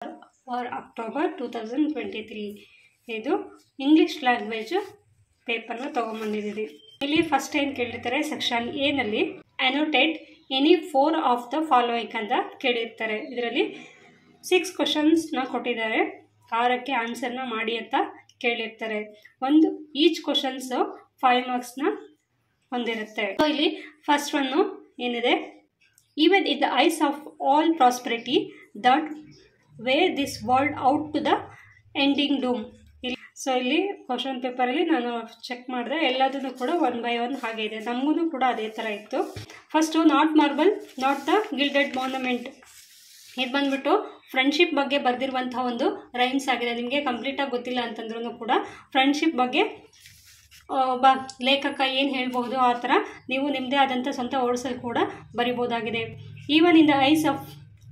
or October 2023. ಇದು English language ಪೇಪರ್ನ ತೊಗೊಂಬಂದಿದ್ದೀವಿ. ಇಲ್ಲಿ ಫಸ್ಟ್ ಏನು ಕೇಳಿರ್ತಾರೆ, ಸೆಕ್ಷನ್ ಎ ನಲ್ಲಿ annotate any 4 of the following ಅಂತ ಕೇಳಿರ್ತಾರೆ. ಇದರಲ್ಲಿ 6 ಕ್ವಶನ್ಸ್ನ ಕೊಟ್ಟಿದ್ದಾರೆ, 6ಕ್ಕೆ ಆನ್ಸರ್ನ ಮಾಡಿ ಅಂತ ಕೇಳಿರ್ತಾರೆ. ಒಂದು ಈಚ್ ಕ್ವಶನ್ಸ್ 5 ಮಾರ್ಕ್ಸ್ನ ಹೊಂದಿರುತ್ತೆ. ಇಲ್ಲಿ ಫಸ್ಟ್ ಒನ್ನು ಏನಿದೆ, even in the eyes of all prosperity that wear this world out to the ending doom. So ಇಲ್ಲಿ ಕ್ವಶನ್ ಪೇಪರಲ್ಲಿ ನಾನು ಚೆಕ್ ಮಾಡಿದೆ, ಎಲ್ಲದನ್ನು ಕೂಡ 1 by 1 ಹಾಗೆ ಇದೆ. ನಮಗೂ ಕೂಡ ಅದೇ ಥರ ಇತ್ತು. First not marble not the gilded monument. ಇದು ಬಂದ್ಬಿಟ್ಟು ಫ್ರೆಂಡ್ಶಿಪ್ ಬಗ್ಗೆ ಬರೆದಿರುವಂತಹ ಒಂದು ರೈಮ್ಸ್ ಆಗಿದೆ. ನಿಮಗೆ ಕಂಪ್ಲೀಟಾಗಿ ಗೊತ್ತಿಲ್ಲ ಅಂತಂದ್ರೂ ಕೂಡ ಫ್ರೆಂಡ್ಶಿಪ್ ಬಗ್ಗೆ ಒಬ್ಬ ಲೇಖಕ ಏನು ಹೇಳ್ಬೋದು ಆ ಥರ ನೀವು ನಿಮ್ಮದೇ ಆದಂಥ ಸ್ವಂತ ವರ್ಡ್ಸಲ್ಲಿ ಕೂಡ ಬರಿಬೋದಾಗಿದೆ. Even in the eyes of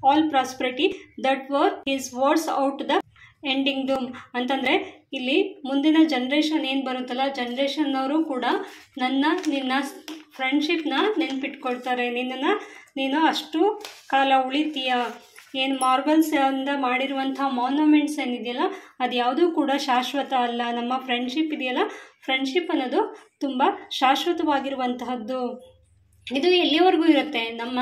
all prosperity that wear his words out the ending doom ಅಂತಂದರೆ ಇಲ್ಲಿ ಮುಂದಿನ ಜನ್ರೇಷನ್ ಏನು ಬರುತ್ತಲ್ಲ, ಜನ್ರೇಷನ್ನವರು ಕೂಡ ನಿನ್ನ ಫ್ರೆಂಡ್ಶಿಪ್ನ ನೆನ್ಪಿಟ್ಕೊಳ್ತಾರೆ. ನೀನು ಅಷ್ಟು ಕಾಲ ಉಳಿತೀಯ. ಏನು ಮಾರ್ಬಲ್ಸ್ ಇಂದ ಮಾಡಿರುವಂಥ ಮಾನ್ಯುಮೆಂಟ್ಸ್ ಏನಿದೆಯಲ್ಲ, ಅದು ಯಾವುದೂ ಕೂಡ ಶಾಶ್ವತ ಅಲ್ಲ. ನಮ್ಮ ಫ್ರೆಂಡ್ಶಿಪ್ ಇದೆಯಲ್ಲ, ಫ್ರೆಂಡ್ಶಿಪ್ ಅನ್ನೋದು ತುಂಬ ಶಾಶ್ವತವಾಗಿರುವಂತಹದ್ದು. ಇದು ಎಲ್ಲಿವರೆಗೂ ಇರುತ್ತೆ, ನಮ್ಮ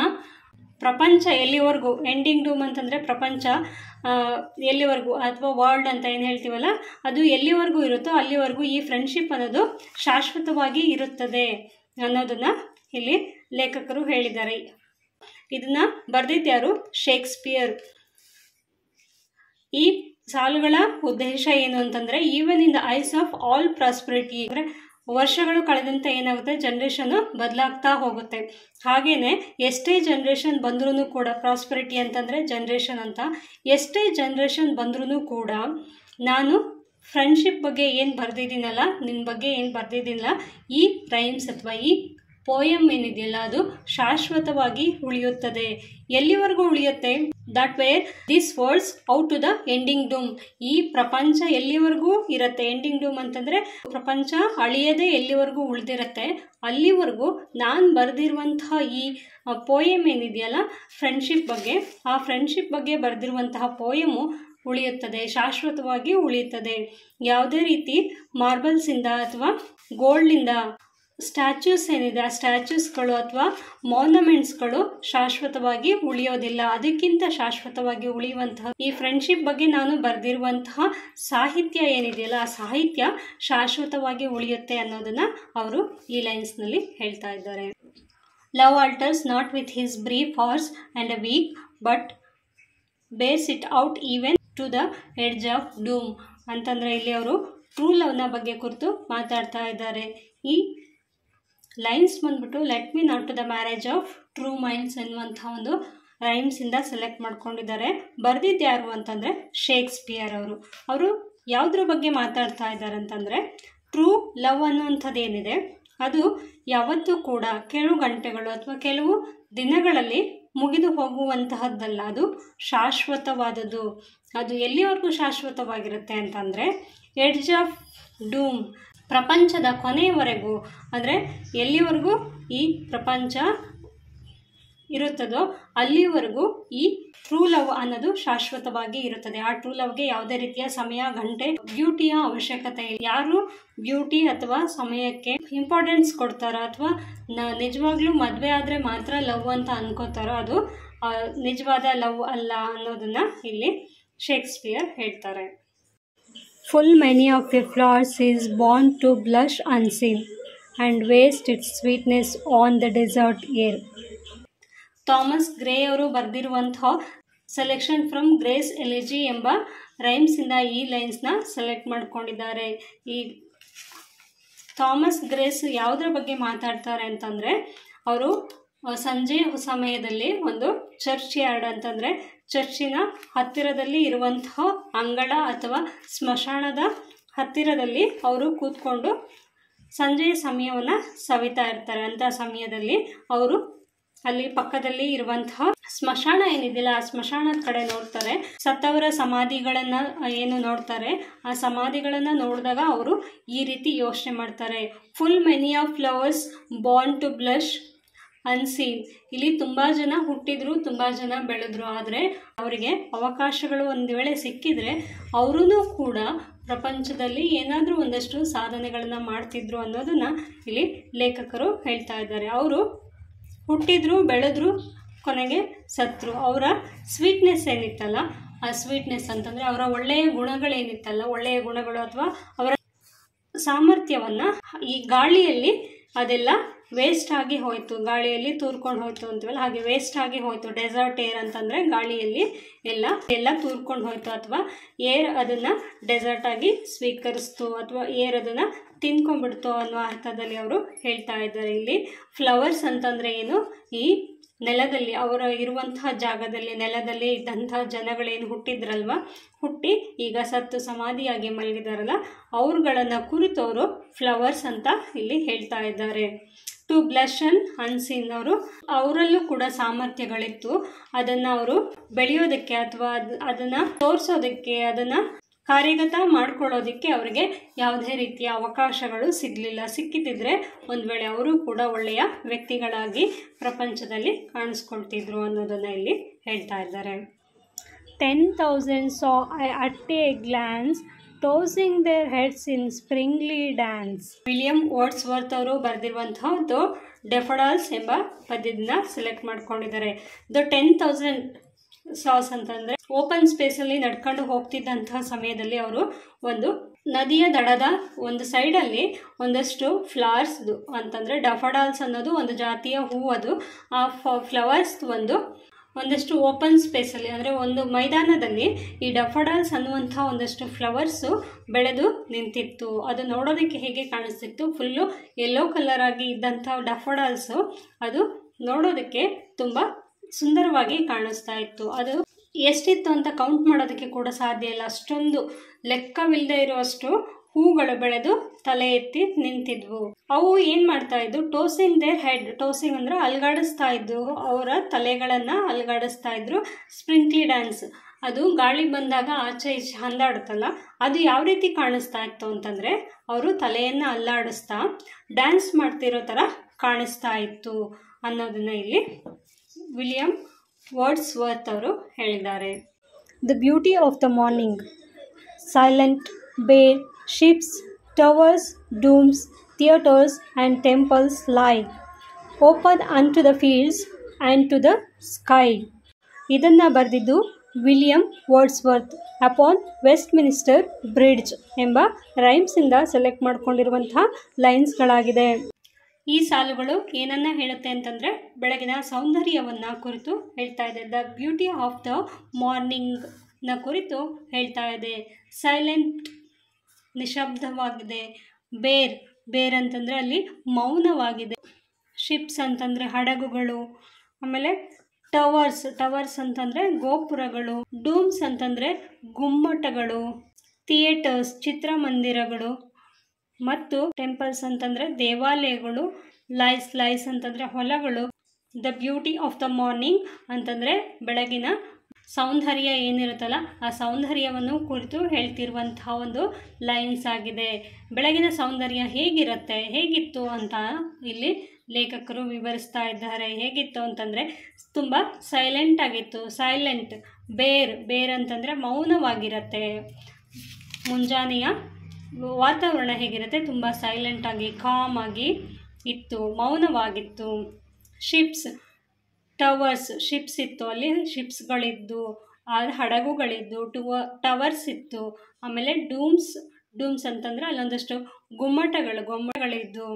ಪ್ರಪಂಚ ಎಲ್ಲಿವರೆಗೂ, ಎಂಡಿಂಗ್ ಡೂಮ್ ಅಂತಂದರೆ ಪ್ರಪಂಚ ಎಲ್ಲಿವರೆಗೂ ಅಥವಾ ವರ್ಲ್ಡ್ ಅಂತ ಏನು ಹೇಳ್ತೀವಲ್ಲ, ಅದು ಎಲ್ಲಿವರೆಗೂ ಇರುತ್ತೋ ಅಲ್ಲಿವರೆಗೂ ಈ ಫ್ರೆಂಡ್ಶಿಪ್ ಅನ್ನೋದು ಶಾಶ್ವತವಾಗಿ ಇರುತ್ತದೆ ಅನ್ನೋದನ್ನು ಇಲ್ಲಿ ಲೇಖಕರು ಹೇಳಿದ್ದಾರೆ. ಇದನ್ನ ಬರೆದಿದ್ದ್ಯಾರು? ಶೇಕ್ಸ್ಪಿಯರ್. ಈ ಸಾಲುಗಳ ಉದ್ದೇಶ ಏನು ಅಂತಂದರೆ, even in the eyes of all prosperity, ಅಂದರೆ ವರ್ಷಗಳು ಕಳೆದಂತೆ ಏನಾಗುತ್ತೆ, ಜನ್ರೇಷನ್ನು ಬದಲಾಗ್ತಾ ಹೋಗುತ್ತೆ. ಹಾಗೆಯೇ ಎಷ್ಟೇ ಜನ್ರೇಷನ್ ಬಂದ್ರೂ ಕೂಡ, ಪ್ರಾಸ್ಪರಿಟಿ ಅಂತಂದರೆ ಜನ್ರೇಷನ್ ಅಂತ, ಎಷ್ಟೇ ಜನ್ರೇಷನ್ ಬಂದ್ರೂ ಕೂಡ ನಾನು ಫ್ರೆಂಡ್ಶಿಪ್ ಬಗ್ಗೆ ಏನು ಬರೆದಿದ್ದೀನಲ್ಲ, ನಿನ್ನ ಬಗ್ಗೆ ಏನು ಬರೆದಿದ್ದೀನಲ್ಲ, ಈ ರೈಮ್ಸ್ ಅಥವಾ ಈ ಪೋಯಮ್ ಏನಿದೆಯಲ್ಲ ಅದು ಶಾಶ್ವತವಾಗಿ ಉಳಿಯುತ್ತದೆ. ಎಲ್ಲಿವರೆಗೂ ಉಳಿಯುತ್ತೆ? That wear this words out to the ending doom. ಈ ಪ್ರಪಂಚ ಎಲ್ಲಿವರೆಗೂ ಇರುತ್ತೆ, ಎಂಡಿಂಗ್ ಡೂಮ್ ಅಂತಂದರೆ ಪ್ರಪಂಚ ಅಳಿಯದೆ ಎಲ್ಲಿವರೆಗೂ ಉಳಿದಿರುತ್ತೆ, ಅಲ್ಲಿವರೆಗೂ ನಾನು ಬರೆದಿರುವಂತಹ ಈ ಪೋಯಮ್ ಏನಿದೆಯಲ್ಲ ಫ್ರೆಂಡ್ಶಿಪ್ ಬಗ್ಗೆ, ಆ ಫ್ರೆಂಡ್ಶಿಪ್ ಬಗ್ಗೆ ಬರೆದಿರುವಂತಹ ಪೋಯಮು ಉಳಿಯುತ್ತದೆ, ಶಾಶ್ವತವಾಗಿ ಉಳಿಯುತ್ತದೆ. ಯಾವುದೇ ರೀತಿ ಮಾರ್ಬಲ್ಸಿಂದ ಅಥವಾ ಗೋಲ್ಡಿಂದ ಸ್ಟ್ಯಾಚ್ಯೂಸ್ ಏನಿದೆ, ಆ ಸ್ಟ್ಯಾಚ್ಯೂಸ್ಗಳು ಅಥವಾ ಮಾನ್ಯುಮೆಂಟ್ಸ್ಗಳು ಶಾಶ್ವತವಾಗಿ ಉಳಿಯೋದಿಲ್ಲ. ಅದಕ್ಕಿಂತ ಶಾಶ್ವತವಾಗಿ ಉಳಿಯುವಂತಹ ಈ ಫ್ರೆಂಡ್ಶಿಪ್ ಬಗ್ಗೆ ನಾನು ಬರೆದಿರುವಂತಹ ಸಾಹಿತ್ಯ ಏನಿದೆಯಲ್ಲ, ಆ ಸಾಹಿತ್ಯ ಶಾಶ್ವತವಾಗಿ ಉಳಿಯುತ್ತೆ ಅನ್ನೋದನ್ನು ಅವರು ಈ ಲೈನ್ಸ್ನಲ್ಲಿ ಹೇಳ್ತಾ ಇದ್ದಾರೆ. Love alters not with his brief hours and a week but bears it out even to the edge of doom ಅಂತಂದರೆ ಇಲ್ಲಿ ಅವರು ಟ್ರೂ ಲವ್ನ ಬಗ್ಗೆ ಕುರಿತು ಮಾತಾಡ್ತಾ ಇದ್ದಾರೆ. ಈ ಲೈನ್ಸ್ ಬಂದ್ಬಿಟ್ಟು let me not to the marriage of true minds ಎನ್ನುವಂಥ ಒಂದು ರೈಮ್ಸಿಂದ ಸೆಲೆಕ್ಟ್ ಮಾಡ್ಕೊಂಡಿದ್ದಾರೆ. ಬರೆದಿದ್ದು ಯಾರು ಅಂತಂದರೆ ಶೇಕ್ಸ್ಪಿಯರ್ ಅವರು. ಅವರು ಯಾವುದ್ರ ಬಗ್ಗೆ ಮಾತಾಡ್ತಾ ಇದ್ದಾರೆ ಅಂತಂದರೆ, ಟ್ರೂ ಲವ್ ಅನ್ನುವಂಥದ್ದು ಏನಿದೆ ಅದು ಯಾವತ್ತೂ ಕೂಡ ಕೆಲವು ಗಂಟೆಗಳು ಅಥವಾ ಕೆಲವು ದಿನಗಳಲ್ಲಿ ಮುಗಿದು ಹೋಗುವಂತಹದ್ದಲ್ಲ, ಅದು ಶಾಶ್ವತವಾದದ್ದು. ಅದು ಎಲ್ಲಿವರೆಗೂ ಶಾಶ್ವತವಾಗಿರುತ್ತೆ ಅಂತಂದರೆ ಎಡ್ಜ್ ಆಫ್ ಡೂಮ್, ಪ್ರಪಂಚದ ಕೊನೆಯವರೆಗೂ, ಅಂದರೆ ಎಲ್ಲಿವರೆಗೂ ಈ ಪ್ರಪಂಚ ಇರುತ್ತದೋ ಅಲ್ಲಿವರೆಗೂ ಈ ಟ್ರೂ ಲವ್ ಅನ್ನೋದು ಶಾಶ್ವತವಾಗಿ ಇರುತ್ತದೆ. ಆ ಟ್ರೂ ಲವ್ಗೆ ಯಾವುದೇ ರೀತಿಯ ಸಮಯ, ಗಂಟೆ, ಬ್ಯೂಟಿಯ ಅವಶ್ಯಕತೆ ಇಲ್ಲ. ಯಾರು ಬ್ಯೂಟಿ ಅಥವಾ ಸಮಯಕ್ಕೆ ಇಂಪಾರ್ಟೆನ್ಸ್ ಕೊಡ್ತಾರೋ ಅಥವಾ ನಿಜವಾಗ್ಲೂ ಮದುವೆ ಆದರೆ ಮಾತ್ರ ಲವ್ ಅಂತ ಅನ್ಕೋತಾರೋ ಅದು ನಿಜವಾದ ಲವ್ ಅಲ್ಲ ಅನ್ನೋದನ್ನು ಇಲ್ಲಿ ಶೇಕ್ಸ್ಪಿಯರ್ ಹೇಳ್ತಾರೆ. Full many of your flowers is born to blush unseen and waste its sweetness on the desert air. Thomas Gray ಅವರು ಬರೆದಿರುವಂತಹ ಸೆಲೆಕ್ಷನ್ ಫ್ರಮ್ ಗ್ರೇಸ್ ಎಲಿಜಿ ಎಂಬ ರೈಮ್ಸಿಂದ ಈ ಲೈನ್ಸ್ನ ಸೆಲೆಕ್ಟ್ ಮಾಡ್ಕೊಂಡಿದ್ದಾರೆ. ಈ ಥಾಮಸ್ ಗ್ರೇಸ್ ಯಾವುದ್ರ ಬಗ್ಗೆ ಮಾತಾಡ್ತಾರೆ ಅಂತಂದರೆ, ಅವರು ಸಂಜೆ ಸಮಯದಲ್ಲಿ ಒಂದು ಚರ್ಚ್ ಯಾರ್ಡ್ ಅಂತಂದರೆ ಚರ್ಚಿನ ಹತ್ತಿರದಲ್ಲಿ ಇರುವಂತಹ ಅಂಗಳ ಅಥವಾ ಸ್ಮಶಾನದ ಹತ್ತಿರದಲ್ಲಿ ಅವರು ಕೂತ್ಕೊಂಡು ಸಂಜೆಯ ಸಮಯವನ್ನು ಸವಿತಾ ಇರ್ತಾರೆ. ಅಂಥ ಸಮಯದಲ್ಲಿ ಅವರು ಅಲ್ಲಿ ಪಕ್ಕದಲ್ಲಿ ಇರುವಂತಹ ಸ್ಮಶಾನ ಏನಿದೆಯಲ್ಲ ಆ ಸ್ಮಶಾನದ ಕಡೆ ನೋಡ್ತಾರೆ. ಸತ್ತವರ ಸಮಾಧಿಗಳನ್ನು ಏನು ನೋಡ್ತಾರೆ, ಆ ಸಮಾಧಿಗಳನ್ನು ನೋಡಿದಾಗ ಅವರು ಈ ರೀತಿ ಯೋಚನೆ ಮಾಡ್ತಾರೆ. Full many of flowers born to blush unseen. ಇಲ್ಲಿ ತುಂಬ ಜನ ಹುಟ್ಟಿದ್ರು, ತುಂಬ ಜನ ಬೆಳೆದ್ರು. ಆದರೆ ಅವರಿಗೆ ಅವಕಾಶಗಳು ಒಂದು ವೇಳೆ ಸಿಕ್ಕಿದ್ರೆ ಅವರೂ ಕೂಡ ಪ್ರಪಂಚದಲ್ಲಿ ಏನಾದರೂ ಒಂದಷ್ಟು ಸಾಧನೆಗಳನ್ನು ಮಾಡ್ತಿದ್ರು ಅನ್ನೋದನ್ನು ಇಲ್ಲಿ ಲೇಖಕರು ಹೇಳ್ತಾ ಇದ್ದಾರೆ. ಅವರು ಹುಟ್ಟಿದ್ರು, ಬೆಳೆದ್ರು, ಕೊನೆಗೆ ಸತ್ರು. ಅವರ ಸ್ವೀಟ್ನೆಸ್ ಏನಿತ್ತಲ್ಲ, ಆ ಸ್ವೀಟ್ನೆಸ್ ಅಂತಂದರೆ ಅವರ ಒಳ್ಳೆಯ ಗುಣಗಳೇನಿತ್ತಲ್ಲ, ಒಳ್ಳೆಯ ಗುಣಗಳು ಅಥವಾ ಅವರ ಸಾಮರ್ಥ್ಯವನ್ನು ಈ ಗಾಳಿಯಲ್ಲಿ ಅದೆಲ್ಲ ವೇಸ್ಟ್ ಆಗಿ ಹೋಯಿತು, ಗಾಳಿಯಲ್ಲಿ ತೂರ್ಕೊಂಡು ಹೋಯ್ತು ಅಂತೀವಲ್ಲ, ಹಾಗೆ ವೇಸ್ಟ್ ಆಗಿ ಹೋಯಿತು. ಡೆಸರ್ಟ್ ಏರ್ ಅಂತಂದರೆ ಗಾಳಿಯಲ್ಲಿ ಎಲ್ಲ ತೂರ್ಕೊಂಡು ಹೋಯಿತು, ಅಥವಾ ಏರ್ ಅದನ್ನು ಡೆಸರ್ಟ್ ಆಗಿ ಸ್ವೀಕರಿಸ್ತು, ಅಥವಾ ಏರ್ ಅದನ್ನು ತಿನ್ಕೊಂಡ್ಬಿಡ್ತು ಅನ್ನೋ ಅರ್ಥದಲ್ಲಿ ಅವರು ಹೇಳ್ತಾ ಇದ್ದಾರೆ. ಇಲ್ಲಿ ಫ್ಲವರ್ಸ್ ಅಂತಂದರೆ ಏನು, ಈ ನೆಲದಲ್ಲಿ ಅವರ ಇರುವಂತಹ ಜಾಗದಲ್ಲಿ ನೆಲದಲ್ಲಿ ಇದ್ದಂತಹ ಜನಗಳೇನು ಹುಟ್ಟಿದ್ರಲ್ವ, ಹುಟ್ಟಿ ಈಗ ಸತ್ತು ಸಮಾಧಿಯಾಗಿ ಮಲಗಿದಾರಲ್ಲ, ಅವ್ರುಗಳನ್ನು ಕುರಿತು ಅವರು ಫ್ಲವರ್ಸ್ ಅಂತ ಇಲ್ಲಿ ಹೇಳ್ತಾ ಇದ್ದಾರೆ. ಟು ಬ್ಲಶ್ ಅಂಡ್ ಅನ್ಸೀನ್, ಅವರಲ್ಲೂ ಕೂಡ ಸಾಮರ್ಥ್ಯಗಳಿತ್ತು. ಅದನ್ನು ಅವರು ಬೆಳೆಯೋದಕ್ಕೆ ಅಥವಾ ಅದನ್ನು ತೋರಿಸೋದಕ್ಕೆ, ಅದನ್ನು ಕಾರ್ಯಗತ ಮಾಡ್ಕೊಳ್ಳೋದಕ್ಕೆ ಅವರಿಗೆ ಯಾವುದೇ ರೀತಿಯ ಅವಕಾಶಗಳು ಸಿಗಲಿಲ್ಲ. ಸಿಕ್ಕಿದ್ದರೆ ಒಂದು ವೇಳೆ ಅವರು ಕೂಡ ಒಳ್ಳೆಯ ವ್ಯಕ್ತಿಗಳಾಗಿ ಪ್ರಪಂಚದಲ್ಲಿ ಕಾಣಿಸ್ಕೊಳ್ತಿದ್ರು ಅನ್ನೋದನ್ನು ಇಲ್ಲಿ ಹೇಳ್ತಾ ಇದ್ದಾರೆ. 10,000 saw at a glance, tossing their heads in springly dance. William Wordsworth ಅವರು ಬರೆದಿರುವಂತಹದ್ದು ಡೆಫಡಾಲ್ಸ್ ಎಂಬ ಪದ್ಯದಿಂದ ಸೆಲೆಕ್ಟ್ ಮಾಡ್ಕೊಂಡಿದ್ದಾರೆ. ದ 10,000 ಸಾಸ್ ಅಂತಂದರೆ ಓಪನ್ ಸ್ಪೇಸಲ್ಲಿ ನಡ್ಕೊಂಡು ಹೋಗ್ತಿದ್ದಂತಹ ಸಮಯದಲ್ಲಿ ಅವರು ಒಂದು ನದಿಯ ದಡದ ಒಂದು ಸೈಡಲ್ಲಿ ಒಂದಷ್ಟು ಫ್ಲವರ್ಸ್ದು ಅಂತಂದರೆ ಡಫಡಾಲ್ಸ್ ಅನ್ನೋದು ಒಂದು ಜಾತಿಯ ಹೂವು. ಅದು ಆ ಫ್ಲವರ್ಸ್ ಒಂದಷ್ಟು ಓಪನ್ ಸ್ಪೇಸಲ್ಲಿ ಅಂದರೆ ಒಂದು ಮೈದಾನದಲ್ಲಿ ಈ ಡಫಡಾಲ್ಸ್ ಅನ್ನುವಂಥ ಒಂದಷ್ಟು ಫ್ಲವರ್ಸು ಬೆಳೆದು ನಿಂತಿತ್ತು. ಅದು ನೋಡೋದಕ್ಕೆ ಹೇಗೆ ಕಾಣಿಸ್ತಿತ್ತು, ಫುಲ್ಲು ಯೆಲ್ಲೋ ಕಲರ್ ಆಗಿ ಇದ್ದಂಥ ಡಫಡಾಲ್ಸು ಅದು ನೋಡೋದಕ್ಕೆ ತುಂಬ ಸುಂದರವಾಗಿ ಕಾಣಿಸ್ತಾ ಇತ್ತು. ಅದು ಎಷ್ಟಿತ್ತು ಅಂತ ಕೌಂಟ್ ಮಾಡೋದಕ್ಕೆ ಕೂಡ ಸಾಧ್ಯ ಇಲ್ಲ, ಅಷ್ಟೊಂದು ಲೆಕ್ಕವಿಲ್ಲದೆ ಇರುವಷ್ಟು ಹೂಗಳು ಬೆಳೆದು ತಲೆ ಎತ್ತಿ ನಿಂತಿದ್ವು. ಅವು ಏನು ಮಾಡ್ತಾ ಇದ್ವು, ಟೋಸಿಂಗ್ ದೇರ್ ಹೆಡ್, ಟೋಸಿಂಗ್ ಅಂದರೆ ಅಲ್ಗಾಡಿಸ್ತಾ ಇದ್ವು, ಅವರ ತಲೆಗಳನ್ನು ಅಲ್ಗಾಡಿಸ್ತಾ ಇದ್ರು. ಸ್ಪ್ರಿಂಕ್ಲಿ ಡ್ಯಾನ್ಸ್, ಅದು ಗಾಳಿ ಬಂದಾಗ ಆಚೆ ಈಚೆ ಹಂದಾಡುತ್ತಲ್ಲ, ಅದು ಯಾವ ರೀತಿ ಕಾಣಿಸ್ತಾ ಇತ್ತು ಅಂತಂದರೆ ಅವರು ತಲೆಯನ್ನು ಅಲ್ಲಾಡಿಸ್ತಾ ಡ್ಯಾನ್ಸ್ ಮಾಡ್ತಿರೋ ಥರ ಕಾಣಿಸ್ತಾ ಇತ್ತು ಅನ್ನೋದನ್ನ ಇಲ್ಲಿ ವಿಲಿಯಂ ವರ್ಡ್ಸ್ವರ್ತ್ ಅವರು ಹೇಳಿದ್ದಾರೆ. The beauty of the morning, silent, bare, ships, towers, domes, theatres and temples lie open unto the fields and to the sky. ಇದನ್ನು ಬರೆದಿದ್ದು William Wordsworth upon Westminster Bridge ಎಂಬ ರೈಮ್ಸಿಂದ select ಮಾಡ್ಕೊಂಡಿರುವಂತಹ ಲೈನ್ಸ್ಗಳಾಗಿದೆ. ಈ ಸಾಲುಗಳು ಏನನ್ನ ಹೇಳುತ್ತೆ ಅಂತಂದರೆ ಬೆಳಗಿನ ಸೌಂದರ್ಯವನ್ನು ಕುರಿತು ಹೇಳ್ತಾ ಇದೆ. ದ ಬ್ಯೂಟಿ ಆಫ್ ದ ಮಾರ್ನಿಂಗ್ನ ಕುರಿತು ಹೇಳ್ತಾ ಇದೆ. ಸೈಲೆಂಟ್, ನಿಶಬ್ದವಾಗಿದೆ. ಬೇರ್ ಅಂತಂದರೆ ಅಲ್ಲಿ ಮೌನವಾಗಿದೆ. ಶಿಪ್ಸ್ ಅಂತಂದರೆ ಹಡಗುಗಳು. ಆಮೇಲೆ ಟವರ್ಸ್ ಅಂತಂದರೆ ಗೋಪುರಗಳು. ಡೂಮ್ಸ್ ಅಂತಂದರೆ ಗುಮ್ಮಟಗಳು. ಥಿಯೇಟರ್ಸ್ ಚಿತ್ರಮಂದಿರಗಳು. ಮತ್ತು ಟೆಂಪಲ್ಸ್ ಅಂತಂದರೆ ದೇವಾಲಯಗಳು. ಲೈಸ್ ಅಂತಂದರೆ ಹೊಲಗಳು. The beauty of the morning ಅಂತಂದರೆ ಬೆಳಗಿನ ಸೌಂದರ್ಯ ಏನಿರುತ್ತಲ್ಲ ಆ ಸೌಂದರ್ಯವನ್ನು ಕುರಿತು ಹೇಳ್ತಿರುವಂತಹ ಒಂದು ಲೈನ್ಸ್ ಆಗಿದೆ. ಬೆಳಗಿನ ಸೌಂದರ್ಯ ಹೇಗಿತ್ತು ಅಂತ ಇಲ್ಲಿ ಲೇಖಕರು ವಿವರಿಸ್ತಾ ಇದ್ದಾರೆ. ಹೇಗಿತ್ತು ಅಂತಂದರೆ ತುಂಬ ಸೈಲೆಂಟ್ ಆಗಿತ್ತು. ಸೈಲೆಂಟ್. ಬೇರ್ ಅಂತಂದರೆ ಮೌನವಾಗಿರುತ್ತೆ. ಮುಂಜಾನೆಯ ವಾತಾವರಣ ಹೇಗಿರುತ್ತೆ, ತುಂಬ ಸೈಲೆಂಟಾಗಿ ಕಾಮ್ ಆಗಿ ಇತ್ತು, ಮೌನವಾಗಿತ್ತು. ಶಿಪ್ಸ್ ಇತ್ತು, ಅಲ್ಲಿ ಶಿಪ್ಸ್ಗಳಿದ್ದು, ಹಡಗುಗಳಿದ್ದು. ಟವರ್ಸ್ ಇತ್ತು. ಆಮೇಲೆ ಡೂಮ್ಸ್ ಅಂತಂದರೆ ಅಲ್ಲೊಂದಷ್ಟು ಗುಮ್ಮಟಗಳಿದ್ದು.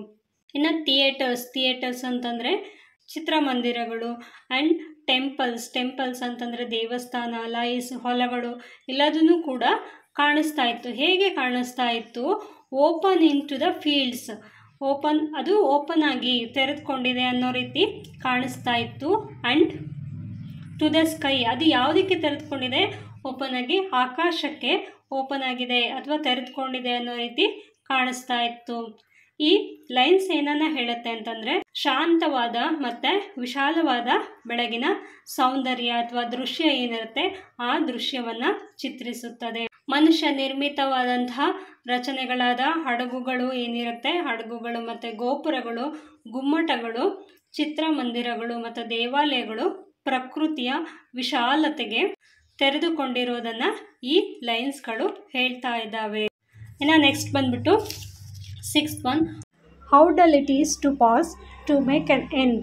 ಇನ್ನು ಥಿಯೇಟರ್ಸ್ ಅಂತಂದರೆ ಚಿತ್ರಮಂದಿರಗಳು. ಆ್ಯಂಡ್ ಟೆಂಪಲ್ಸ್ ಅಂತಂದರೆ ದೇವಸ್ಥಾನ. ಲೈಸ್ ಹೊಲಗಳು. ಎಲ್ಲದನ್ನೂ ಕೂಡ ಕಾಣಿಸ್ತಾ ಇತ್ತು. ಹೇಗೆ ಕಾಣಿಸ್ತಾ ಇತ್ತು, open into the fields, ಅದು ಓಪನ್ ಆಗಿ ತೆರೆದುಕೊಂಡಿದೆ ಅನ್ನೋ ರೀತಿ ಕಾಣಿಸ್ತಾ ಇತ್ತು. ಆ್ಯಂಡ್ ಟು ದ ಸ್ಕೈ, ಅದು ಯಾವುದಕ್ಕೆ ತೆರೆದುಕೊಂಡಿದೆ, ಓಪನ್ ಆಗಿ ಆಕಾಶಕ್ಕೆ ಓಪನ್ ಆಗಿದೆ ಅಥವಾ ತೆರೆದುಕೊಂಡಿದೆ ಅನ್ನೋ ರೀತಿ ಕಾಣಿಸ್ತಾ ಇತ್ತು. ಈ ಲೈನ್ಸ್ ಏನನ್ನ ಹೇಳುತ್ತೆ ಅಂತಂದರೆ ಶಾಂತವಾದ ಮತ್ತು ವಿಶಾಲವಾದ ಬೆಳಗಿನ ಸೌಂದರ್ಯ ಅಥವಾ ದೃಶ್ಯ ಏನಿರುತ್ತೆ ಆ ದೃಶ್ಯವನ್ನು ಚಿತ್ರಿಸುತ್ತದೆ. ಮನುಷ್ಯ ನಿರ್ಮಿತವಾದಂತಹ ರಚನೆಗಳಾದ ಹಡಗುಗಳು ಏನಿರುತ್ತೆ, ಹಡಗುಗಳು ಮತ್ತು ಗೋಪುರಗಳು, ಗುಮ್ಮಟಗಳು ಚಿತ್ರಮಂದಿರಗಳು ಮತ್ತು ದೇವಾಲಯಗಳು ಪ್ರಕೃತಿಯ ವಿಶಾಲತೆಗೆ ತೆರೆದುಕೊಂಡಿರೋದನ್ನು ಈ ಲೈನ್ಸ್ಗಳು ಹೇಳ್ತಾ ಇದ್ದಾವೆ. ಇನ್ನು ನೆಕ್ಸ್ಟ್ ಬಂದ್ಬಿಟ್ಟು 6th one, how dull it is to pause, to make an end,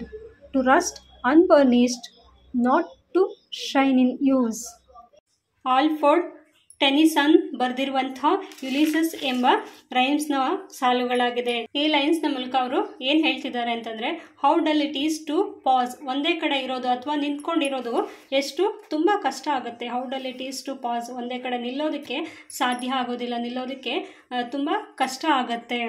to rust unburnished, not to shine in use. Alfred Tennyson ಬರೆದಿರುವಂಥ ಯುಲಿಸಸ್ ಎಂಬ ರೈಮ್ಸ್ನ ಸಾಲುಗಳಾಗಿದೆ. ಈ ಲೈನ್ಸ್ನ ಮೂಲಕ ಅವರು ಏನು ಹೇಳ್ತಿದ್ದಾರೆ ಅಂತಂದರೆ, how dull it is to pause, ಒಂದೇ ಕಡೆ ಇರೋದು ಅಥವಾ ನಿಂತ್ಕೊಂಡಿರೋದು ಎಷ್ಟು ತುಂಬ ಕಷ್ಟ ಆಗುತ್ತೆ. How dull it is to pause, ಒಂದೇ ಕಡೆ ನಿಲ್ಲೋದಕ್ಕೆ ಸಾಧ್ಯ ಆಗೋದಿಲ್ಲ, ನಿಲ್ಲೋದಕ್ಕೆ ತುಂಬ ಕಷ್ಟ ಆಗತ್ತೆ.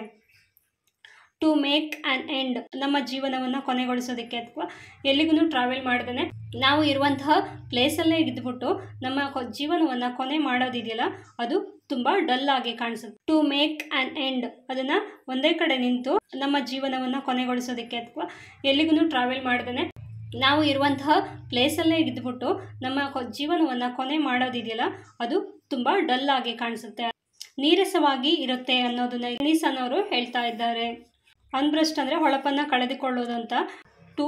ಟು ಮೇಕ್ ಆ್ಯನ್ ಎಂಡ್, ನಮ್ಮ ಜೀವನವನ್ನು ಕೊನೆಗೊಳಿಸೋದಕ್ಕೆ ಅಥವಾ ಎಲ್ಲಿಗೂ ಟ್ರಾವೆಲ್ ಮಾಡ್ದೇ ನಾವು ಇರುವಂತಹ ಪ್ಲೇಸಲ್ಲೇ ಇದ್ಬಿಟ್ಟು ನಮ್ಮ ಜೀವನವನ್ನು ಕೊನೆ ಮಾಡೋದಿದೆಯಲ್ಲ ಅದು ತುಂಬ ಡಲ್ ಆಗಿ ಕಾಣಿಸುತ್ತೆ. ಟು ಮೇಕ್ ಆ್ಯನ್ ಎಂಡ್, ಅದನ್ನು ಒಂದೇ ಕಡೆ ನಿಂತು ನಮ್ಮ ಜೀವನವನ್ನು ಕೊನೆಗೊಳಿಸೋದಕ್ಕೆ ಅಥವಾ ಎಲ್ಲಿಗೂ ಟ್ರಾವೆಲ್ ಮಾಡ್ದೇ ನಾವು ಇರುವಂತಹ ಪ್ಲೇಸಲ್ಲೇ ಇದ್ಬಿಟ್ಟು ನಮ್ಮ ಜೀವನವನ್ನು ಕೊನೆ ಮಾಡೋದಿದೆಯಲ್ಲ ಅದು ತುಂಬ ಡಲ್ ಆಗಿ ಕಾಣಿಸುತ್ತೆ, ನೀರಸವಾಗಿ ಇರುತ್ತೆ ಅನ್ನೋದನ್ನ ಟೆನಿಸನ್ ಅವರು ಹೇಳ್ತಾ ಇದ್ದಾರೆ. ಅನ್ಬ್ರಸ್ಟ್ ಅಂದರೆ ಹೊಳಪನ್ನು ಕಳೆದುಕೊಳ್ಳೋದು ಅಂತ. To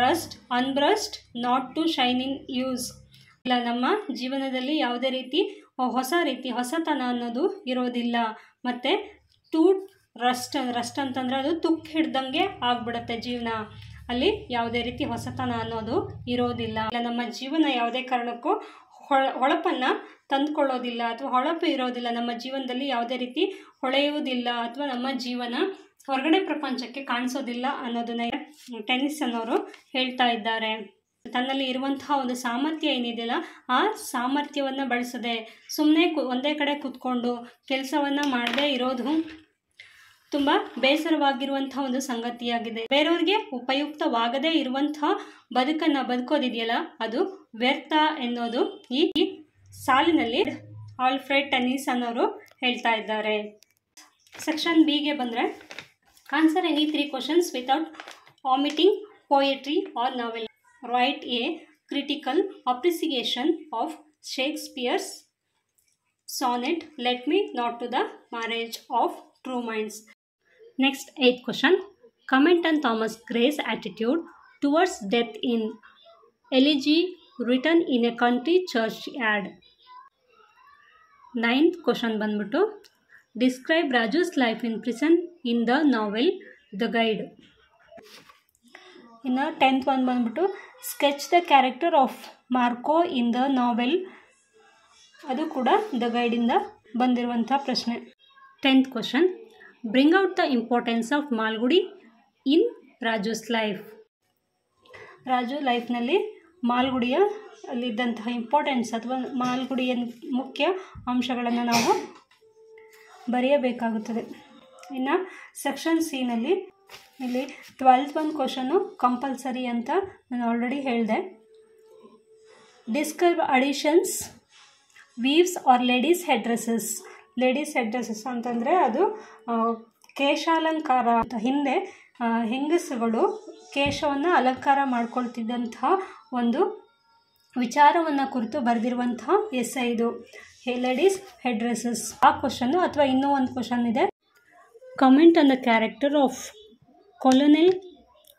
rust unburnished, not to shine in use, ಇಲ್ಲ ನಮ್ಮ ಜೀವನದಲ್ಲಿ ಯಾವುದೇ ರೀತಿ ಹೊಸತನ ಅನ್ನೋದು ಇರೋದಿಲ್ಲ. ಮತ್ತು ಟು ರಸ್ಟ್ ಅಂತಂದರೆ ಅದು ತುಕ್ಕು ಹಿಡ್ದಂಗೆ ಆಗ್ಬಿಡುತ್ತೆ ಜೀವನ, ಅಲ್ಲಿ ಯಾವುದೇ ರೀತಿ ಹೊಸತನ ಅನ್ನೋದು ಇರೋದಿಲ್ಲ. ಇಲ್ಲ ನಮ್ಮ ಜೀವನ ಯಾವುದೇ ಕಾರಣಕ್ಕೂ ಹೊಳಪನ್ನು ತಂದುಕೊಳ್ಳೋದಿಲ್ಲ ಅಥವಾ ಹೊಳಪು ಇರೋದಿಲ್ಲ, ನಮ್ಮ ಜೀವನದಲ್ಲಿ ಯಾವುದೇ ರೀತಿ ಹೊಳೆಯುವುದಿಲ್ಲ ಅಥವಾ ನಮ್ಮ ಜೀವನ ಹೊರಗಡೆ ಪ್ರಪಂಚಕ್ಕೆ ಕಾಣಿಸೋದಿಲ್ಲ ಅನ್ನೋದನ್ನ ಟೆನಿಸನ್ ಅವರು ಹೇಳ್ತಾ ಇದ್ದಾರೆ. ತನ್ನಲ್ಲಿ ಇರುವಂತಹ ಒಂದು ಸಾಮರ್ಥ್ಯ ಏನಿದೆಯಲ್ಲ ಆ ಸಾಮರ್ಥ್ಯವನ್ನು ಬಳಸದೆ ಸುಮ್ಮನೆ ಒಂದೇ ಕಡೆ ಕೂತ್ಕೊಂಡು ಕೆಲಸವನ್ನು ಮಾಡದೇ ಇರೋದು ತುಂಬ ಬೇಸರವಾಗಿರುವಂಥ ಒಂದು ಸಂಗತಿಯಾಗಿದೆ. ಬೇರೆಯವ್ರಿಗೆ ಉಪಯುಕ್ತವಾಗದೇ ಇರುವಂಥ ಬದುಕನ್ನು ಬದುಕೋದಿದೆಯಲ್ಲ ಅದು ವ್ಯರ್ಥ ಎನ್ನೋದು ಈ ಸಾಲಿನಲ್ಲಿ ಆಲ್ಫ್ರೆಡ್ ಟೆನಿಸನ್ ಅವರು ಹೇಳ್ತಾ ಇದ್ದಾರೆ. ಸೆಕ್ಷನ್ ಬಿಗೆ ಬಂದರೆ, answer any 3 questions without omitting poetry or novel. Write a critical appreciation of Shakespeare's sonnet Let Me Not to the Marriage of True Minds. Next 8th question. Comment on Thomas Gray's attitude towards death in Elegy written in a country churchyard. 9th question ಬಂದ್ಬಿಟ್ಟು, describe Raju's life in prison in the novel The Guide. ಇನ್ನು 10th one ಬಂದ್ಬಿಟ್ಟು, sketch the character of Marco in the novel, ಅದು ಕೂಡ the ಗೈಡಿಂದ ಬಂದಿರುವಂಥ ಪ್ರಶ್ನೆ. 10th question, bring out the importance of Malgudi in Raju's life. Raju ಲೈಫ್ನಲ್ಲಿ ಮಾಲ್ಗುಡಿಯ ಅಲ್ಲಿದ್ದಂತಹ ಇಂಪಾರ್ಟೆನ್ಸ್ ಅಥವಾ ಮಾಲ್ಗುಡಿಯ ಮುಖ್ಯ ಅಂಶಗಳನ್ನು ನಾವು ಬರೆಯಬೇಕಾಗುತ್ತದೆ. ಇನ್ನು ಸೆಕ್ಷನ್ ಸಿನಲ್ಲಿ ಇಲ್ಲಿ 12th one ಕ್ವಶನು ಕಂಪಲ್ಸರಿ ಅಂತ ನಾನು ಆಲ್ರೆಡಿ ಹೇಳಿದೆ. Describe additions weaves are ladies head dresses. Ladies head dresses ಅಂತಂದರೆ ಅದು ಕೇಶಾಲಂಕಾರ ಅಂತ. ಹಿಂದೆ ಹೆಂಗಸುಗಳು ಕೇಶವನ್ನು ಅಲಂಕಾರ ಮಾಡ್ಕೊಳ್ತಿದ್ದಂತಹ ಒಂದು ವಿಚಾರವನ್ನು ಕುರಿತು ಬರೆದಿರುವಂತಹ ಎಸ್ಸೆ ಇದು, ಲೇಡೀಸ್ ಹೆಡ್ ಡ್ರೆಸ್ಸಸ್. ಆ ಕ್ವಶನ್ನು ಅಥವಾ ಇನ್ನೂ ಒಂದು ಕ್ವಶನ್ ಇದೆ, comment on the character of Colonel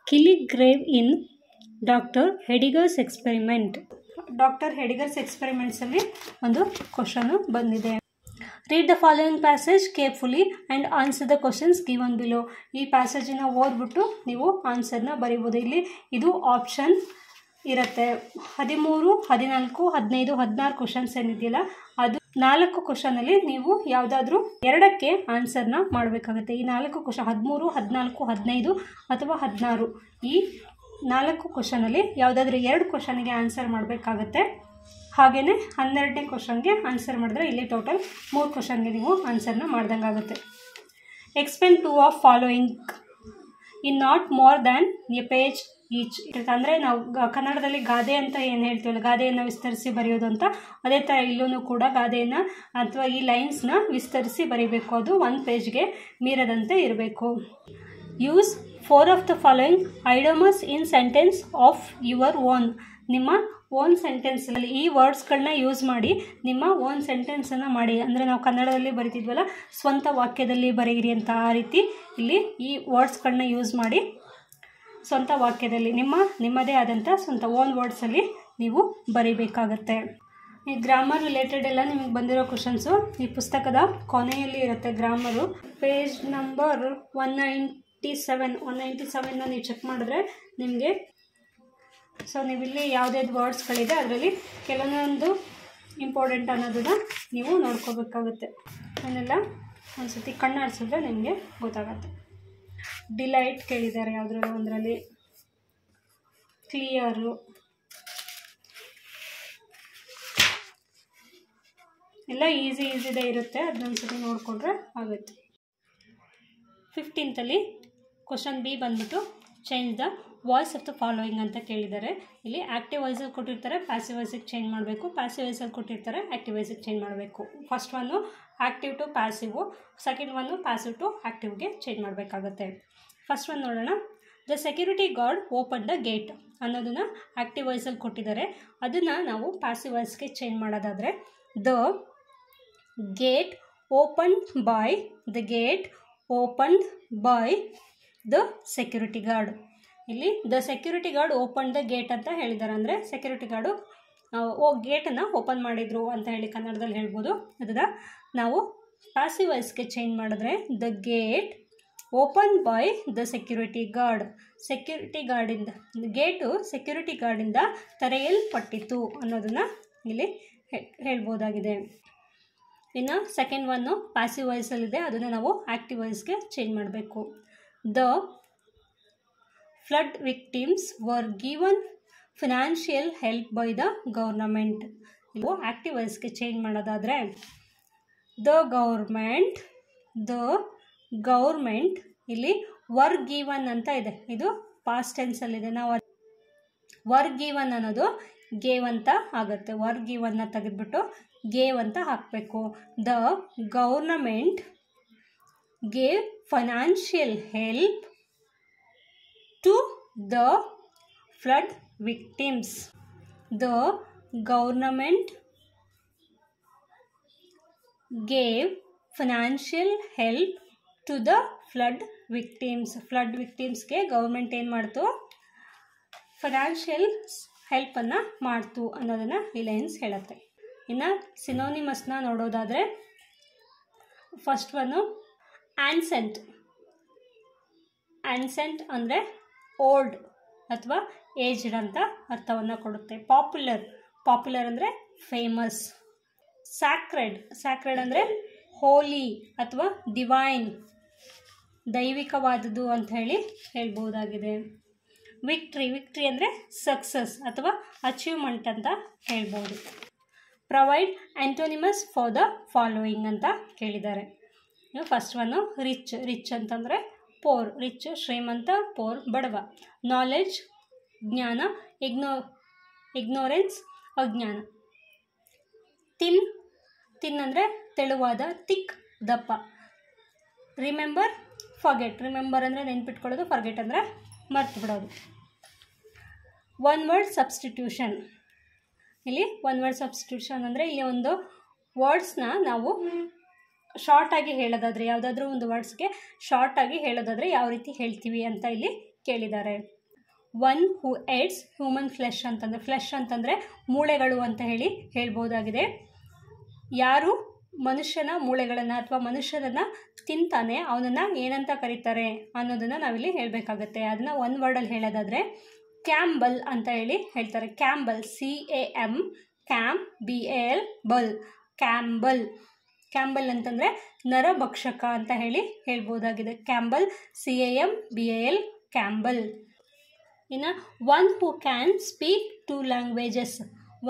Killigrew in Doctor Heidegger's experiment. Doctor Heidegger's ಎಕ್ಸ್ಪೆರಿಮೆಂಟ್ಸಲ್ಲಿ ಒಂದು ಕ್ವಶನ್ನು ಬಂದಿದೆ. Read the following passage carefully and answer the questions given below. ಈ ಪ್ಯಾಸೇಜನ್ನು ಓದ್ಬಿಟ್ಟು ನೀವು ಆನ್ಸರ್ನ ಬರೀಬೋದು. ಇಲ್ಲಿ ಇದು ಆಪ್ಷನ್ ಇರುತ್ತೆ. 13, 14, 15, 16 ಕ್ವಶನ್ಸ್ ಏನಿದೆಯಲ್ಲ ಅದು 4 ಕ್ವಶನಲ್ಲಿ ನೀವು ಯಾವುದಾದ್ರೂ 2ಕ್ಕೆ ಆನ್ಸರ್ನ ಮಾಡಬೇಕಾಗುತ್ತೆ. ಈ 4 ಕ್ವಶನ್ 13, 14, 15 ಅಥವಾ 16 ಈ 4 ಕ್ವಶನಲ್ಲಿ ಯಾವುದಾದ್ರೂ 2 ಕ್ವಶನ್ಗೆ ಆನ್ಸರ್ ಮಾಡಬೇಕಾಗತ್ತೆ. ಹಾಗೆಯೇ 12ನೇ ಕ್ವಶನ್ಗೆ ಆನ್ಸರ್ ಮಾಡಿದ್ರೆ ಇಲ್ಲಿ ಟೋಟಲ್ 3 ಕ್ವಶನ್ಗೆ ನೀವು ಆನ್ಸರ್ನ ಮಾಡ್ದಂಗೆ ಆಗುತ್ತೆ. Explain 2 of following in not more than A page each. ಅಂದರೆ ನಾವು ಕನ್ನಡದಲ್ಲಿ ಗಾದೆ ಅಂತ ಏನು ಹೇಳ್ತೀವಲ್ಲ, ಗಾದೆಯನ್ನು ವಿಸ್ತರಿಸಿ ಬರೆಯೋದು ಅಂತ, ಅದೇ ಥರ ಇಲ್ಲೂ ಕೂಡ ಗಾದೆಯನ್ನು ಅಥವಾ ಈ ಲೈನ್ಸ್ನ ವಿಸ್ತರಿಸಿ ಬರೀಬೇಕು. ಅದು 1 ಪೇಜ್ಗೆ ಮೀರದಂತೆ ಇರಬೇಕು. Use 4 of the following idioms in sentence of your own. ನಿಮ್ಮ ಓನ್ ಸೆಂಟೆನ್ಸಲ್ಲಿ ಈ ವರ್ಡ್ಸ್ಗಳನ್ನ ಯೂಸ್ ಮಾಡಿ ನಿಮ್ಮ ಓನ್ ಸೆಂಟೆನ್ಸನ್ನು ಮಾಡಿ. ಅಂದರೆ ನಾವು ಕನ್ನಡದಲ್ಲಿ ಬರಿತಿದ್ವಲ್ಲ, ಸ್ವಂತ ವಾಕ್ಯದಲ್ಲಿ ಬರೆಯಿರಿ ಅಂತ, ಆ ರೀತಿ ಇಲ್ಲಿ ಈ ವರ್ಡ್ಸ್ಗಳನ್ನ ಯೂಸ್ ಮಾಡಿ ಸ್ವಂತ ವಾಕ್ಯದಲ್ಲಿ ನಿಮ್ಮದೇ ಆದಂಥ ಸ್ವಂತ ಓನ್ ವರ್ಡ್ಸಲ್ಲಿ ನೀವು ಬರೀಬೇಕಾಗತ್ತೆ. ಈ ಗ್ರಾಮರ್ ರಿಲೇಟೆಡ್ ಎಲ್ಲ ನಿಮಗೆ ಬಂದಿರೋ ಕ್ವಶನ್ಸು ಈ ಪುಸ್ತಕದ ಕೊನೆಯಲ್ಲಿ ಇರುತ್ತೆ. ಗ್ರಾಮರು ಪೇಜ್ ನಂಬರ್ 197 ನೀವು ಚೆಕ್ ಮಾಡಿದ್ರೆ ನಿಮಗೆ ಸೊ ನೀವಿಲ್ಲಿ ಯಾವುದ್ಯಾವ್ದು ವರ್ಡ್ಸ್ಗಳಿದೆ ಅದರಲ್ಲಿ ಕೆಲವೊಂದು ಇಂಪಾರ್ಟೆಂಟ್ ಅನ್ನೋದನ್ನು ನೀವು ನೋಡ್ಕೋಬೇಕಾಗುತ್ತೆ. ಅದನ್ನೆಲ್ಲ ಒಂದು ಸತಿ ಕಣ್ಣಾಡಿಸಿದ್ರೆ ನಿಮಗೆ ಗೊತ್ತಾಗತ್ತೆ. ಡಿಲೈಟ್ ಕೇಳಿದ್ದಾರೆ ಯಾವುದ್ರಲ್ಲೂ ಒಂದರಲ್ಲಿ, ಕ್ಲಿಯರು, ಎಲ್ಲ ಈಸಿದೇ ಇರುತ್ತೆ. ಅದನ್ನೊಂದು ಸತಿ ನೋಡಿಕೊಂಡ್ರೆ ಆಗುತ್ತೆ. 15th ಕ್ವಶನ್ ಬಿ ಬಂದ್ಬಿಟ್ಟು change the voice of the following ಅಂತ ಕೇಳಿದ್ದಾರೆ. ಇಲ್ಲಿ ಆ್ಯಕ್ಟಿವ್ ವಾಯ್ಸಲ್ಲಿ ಕೊಟ್ಟಿರ್ತಾರೆ, ಪ್ಯಾಸಿವ್ ವಾಯ್ಸಿಗೆ ಚೇಂಜ್ ಮಾಡಬೇಕು. ಪ್ಯಾಸಿವ್ ವಾಯ್ಸಲ್ಲಿ ಕೊಟ್ಟಿರ್ತಾರೆ, ಆ್ಯಕ್ಟಿವ್ ವಾಯ್ಸಿಗೆ ಚೇಂಜ್ ಮಾಡಬೇಕು. First one active to passive, second one passive to ಆ್ಯಕ್ಟಿವ್ಗೆ ಚೇಂಜ್ ಮಾಡಬೇಕಾಗುತ್ತೆ. ಫಸ್ಟ್ ಒನ್ ನೋಡೋಣ. The security guard open the gate ಅನ್ನೋದನ್ನು ಆ್ಯಕ್ಟಿವ್ ವಾಯ್ಸಲ್ಲಿ ಕೊಟ್ಟಿದ್ದಾರೆ. ಅದನ್ನು ನಾವು ಪ್ಯಾಸಿವ್ ವಾಯ್ಸ್ಗೆ ಚೇಂಜ್ ಮಾಡೋದಾದರೆ the gate opened by the security guard. ಇಲ್ಲಿ the security guard open the gate ಅಂತ ಹೇಳಿದ್ದಾರೆ. ಅಂದರೆ ಸೆಕ್ಯೂರಿಟಿ ಗಾರ್ಡು ಗೇಟನ್ನು ಓಪನ್ ಮಾಡಿದರು ಅಂತ ಹೇಳಿ ಕನ್ನಡದಲ್ಲಿ ಹೇಳ್ಬೋದು. ಅದನ್ನು ನಾವು ಪ್ಯಾಸಿವ್ ವಾಯ್ಸ್ಗೆ ಚೇಂಜ್ ಮಾಡಿದ್ರೆ the gate open by the security guard. Gate security ಗಾರ್ಡಿಂದ ತೆರೆಯಲ್ಪಟ್ಟಿತು ಅನ್ನೋದನ್ನು ಇಲ್ಲಿ ಹೇಳ್ಬೋದಾಗಿದೆ. ಇನ್ನು ಸೆಕೆಂಡ್ ಒನ್ನು ಪ್ಯಾಸಿವ್ ವಾಯ್ಸಲ್ಲಿದೆ, ಅದನ್ನು ನಾವು ಆ್ಯಕ್ಟಿವ್ ವಾಯ್ಸ್ಗೆ ಚೇಂಜ್ ಮಾಡಬೇಕು. The flood victims were given financial help by the government. ನೀವು ಆ್ಯಕ್ಟಿವ್ ವಾಯ್ಸ್ಗೆ ಚೇಂಜ್ ಮಾಡೋದಾದರೆ ದ ಗೌರ್ಮೆಂಟ್ ಇಲ್ಲಿ ವರ್ ಗಿವನ್ ಅಂತ ಇದೆ, ಇದು ಪಾಸ್ಟ್ ಟೆನ್ಸಲ್ಲಿದೆ. ನಾವು ವರ್ ಗಿವನ್ ಅನ್ನೋದು ಗೇವ್ ಅಂತ ಆಗುತ್ತೆ. ವರ್ ಗಿವನ್ನ ತೆಗೆದುಬಿಟ್ಟು ಗೇವ್ ಅಂತ ಹಾಕಬೇಕು. The government gave financial help to the flood victims. The government gave financial help to the flood victims. Flood ವಿಕ್ಟಿಮ್ಸ್ಗೆ ಗೌರ್ಮೆಂಟ್ ಏನು ಮಾಡ್ತು? ಫೈನಾನ್ಷಿಯಲ್ ಹೆಲ್ಪನ್ನು ಮಾಡ್ತು ಅನ್ನೋದನ್ನು ಈ ಲೈನ್ಸ್ ಹೇಳುತ್ತೆ. ಇನ್ನು ಸಿನೋನಿಮಸ್ನ ನೋಡೋದಾದರೆ ಫಸ್ಟ್ ಒನ್ನು ಆನ್ಸೆಂಟ್. ಆನ್ಸೆಂಟ್ ಅಂದರೆ ಓಲ್ಡ್ ಅಥವಾ ಏಜ್ಡ್ ಅಂತ ಅರ್ಥವನ್ನು ಕೊಡುತ್ತೆ. ಪಾಪ್ಯುಲರ್ ಅಂದರೆ ಫೇಮಸ್. ಸ್ಯಾಕ್ರೆಡ್ ಅಂದರೆ ಹೋಲಿ ಅಥವಾ ಡಿವೈನ್, ದೈವಿಕವಾದದ್ದು ಅಂತ ಹೇಳಿ ಹೇಳ್ಬೋದಾಗಿದೆ. ವಿಕ್ಟ್ರಿ ಅಂದರೆ ಸಕ್ಸಸ್ ಅಥವಾ ಅಚೀವ್ಮೆಂಟ್ ಅಂತ ಹೇಳ್ಬೋದು. ಪ್ರೊವೈಡ್ ಆಂಟೋನಿಮಸ್ ಫಾರ್ ದ ಫಾಲೋಯಿಂಗ್ ಅಂತ ಕೇಳಿದ್ದಾರೆ. ಫಸ್ಟ್ ಒನ್ನು ರಿಚ್ ಅಂತಂದರೆ ಪೋರ್, ರಿಚ್ ಶ್ರೀಮಂತ, ಪೋರ್ ಬಡವ. ನಾಲೆಡ್ಜ್ ಜ್ಞಾನ, ಇಗ್ನೋರೆನ್ಸ್ ಅಜ್ಞಾನ. ತಿನ್ ಅಂದರೆ ತೆಳುವಾದ, ತಿಕ್ ದಪ್ಪ. ರಿಮೆಂಬರ್ ಅಂದರೆ ನೆನ್ಪಿಟ್ಕೊಳ್ಳೋದು, ಫರ್ಗೆಟ್ ಅಂದರೆ ಮರ್ತು ಬಿಡೋದು. One word substitution. ಇಲ್ಲಿ ಒನ್ ವರ್ಡ್ ಸಬ್ಸ್ಟಿಟ್ಯೂಷನ್ ಅಂದರೆ ಇಲ್ಲಿ ಒಂದು ವರ್ಡ್ಸ್ನ ನಾವು ಶಾರ್ಟಾಗಿ ಹೇಳೋದಾದರೆ, ಯಾವುದಾದ್ರೂ ಒಂದು ವರ್ಡ್ಸ್ಗೆ ಶಾರ್ಟಾಗಿ ಹೇಳೋದಾದರೆ ಯಾವ ರೀತಿ ಹೇಳ್ತೀವಿ ಅಂತ ಇಲ್ಲಿ ಕೇಳಿದ್ದಾರೆ. One who eights human flesh ಅಂತಂದರೆ, ಫ್ಲೆಶ್ ಅಂತಂದರೆ ಮೂಳೆಗಳು ಅಂತ ಹೇಳಿ ಹೇಳ್ಬೋದಾಗಿದೆ. ಯಾರು ಮನುಷ್ಯನ ಮೂಳೆಗಳನ್ನು ಅಥವಾ ಮನುಷ್ಯರನ್ನು ತಿಂತಾನೆ ಅವನನ್ನು ಏನಂತ ಕರೀತಾರೆ ಅನ್ನೋದನ್ನು ನಾವಿಲ್ಲಿ ಹೇಳಬೇಕಾಗತ್ತೆ. ಅದನ್ನು ಒನ್ ವರ್ಡಲ್ಲಿ ಹೇಳೋದಾದರೆ ಕ್ಯಾಂಬಲ್ ಅಂತ ಹೇಳಿ ಹೇಳ್ತಾರೆ. ಕ್ಯಾಂಬಲ್, CAMBAL ಬಲ್, ಕ್ಯಾಂಬಲ್ ಅಂತಂದರೆ ನರಭಕ್ಷಕ ಅಂತ ಹೇಳಿ ಹೇಳ್ಬೋದಾಗಿದೆ. Cannibal, CAMBAL cannibal. ಇನ್ನು one who can speak 2 languages.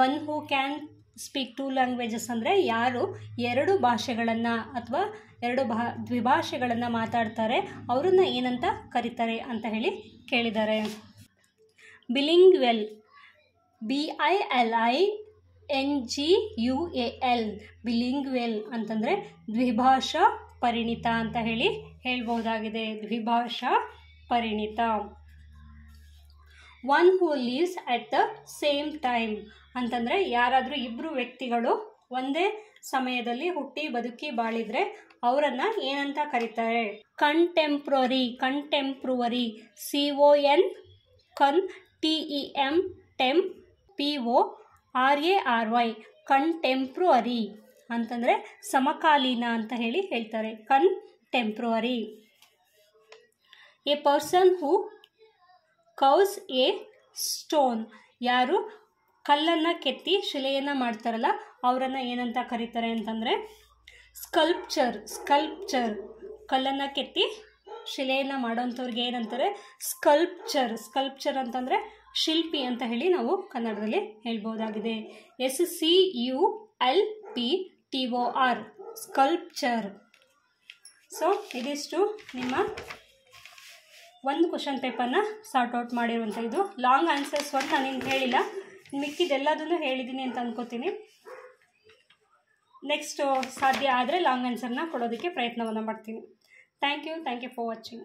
One who can speak 2 languages ಅಂದರೆ ಯಾರು 2 ಭಾಷೆಗಳನ್ನು ಅಥವಾ 2 ದ್ವಿಭಾಷೆಗಳನ್ನು ಮಾತಾಡ್ತಾರೆ ಅವರನ್ನು ಏನಂತ ಕರೀತಾರೆ ಅಂತ ಹೇಳಿ ಕೇಳಿದ್ದಾರೆ. ಬಿಲಿಂಗ್ವೆಲ್, BILINGUAL, ಬಿಲಿಂಗ್ವೆಲ್ ಅಂತಂದರೆ ದ್ವಿಭಾಷಾ ಪರಿಣಿತ ಅಂತ ಹೇಳಿ ಹೇಳ್ಬೋದಾಗಿದೆ. ದ್ವಿಭಾಷಾ ಪರಿಣಿತ. One who leaves at the same time ಅಂತಂದರೆ ಯಾರಾದರೂ 2 ವ್ಯಕ್ತಿಗಳು ಒಂದೇ ಸಮಯದಲ್ಲಿ ಹುಟ್ಟಿ ಬದುಕಿ ಬಾಳಿದರೆ ಅವರನ್ನು ಏನಂತ ಕರೀತಾರೆ? Contemporary, CONTEMPORARY con TEM tem PORARY contemporary ಅಂತಂದರೆ ಸಮಕಾಲೀನ ಅಂತ ಹೇಳ್ತಾರೆ. Contemporary. A person who carves a stone, ಯಾರು ಕಲ್ಲನ್ನು ಕೆತ್ತಿ ಶಿಲೆಯನ್ನು ಮಾಡ್ತಾರಲ್ಲ ಅವರನ್ನು ಏನಂತ ಕರೀತಾರೆ ಅಂತಂದರೆ ಸ್ಕಲ್ಪ್ಚರ್. ಕಲ್ಲನ್ನು ಕೆತ್ತಿ ಶಿಲೆಯನ್ನು ಮಾಡೋಂಥವ್ರಿಗೆ ಏನಂತಾರೆ ಸ್ಕಲ್ಪ್ಚರ್ ಅಂತಂದರೆ ಶಿಲ್ಪಿ ಅಂತ ನಾವು ಕನ್ನಡದಲ್ಲಿ ಹೇಳ್ಬೋದಾಗಿದೆ. SCULPTOR sculpture. ಸೊ ಇದಿಷ್ಟು ನಿಮ್ಮ ಒಂದು ಕ್ವಶನ್ ಪೇಪರ್ನ ಸಾರ್ಟ್ ಔಟ್ ಮಾಡಿರುವಂಥ ಇದು. ಲಾಂಗ್ ಆನ್ಸರ್ಸ್ ಒಂದು ನಾನು ನಿಮ್ಗೆ ಹೇಳಿಲ್ಲ, ಮಿಕ್ಕಿದೆಲ್ಲದನ್ನು ಹೇಳಿದ್ದೀನಿ ಅಂತ ಅಂದ್ಕೋತೀನಿ. ನೆಕ್ಸ್ಟ್ ಸಾಧ್ಯ ಆದರೆ ಲಾಂಗ್ ಆನ್ಸರ್ನ ಕೊಡೋದಕ್ಕೆ ಪ್ರಯತ್ನವನ್ನು ಮಾಡ್ತೀನಿ. Thank you for watching.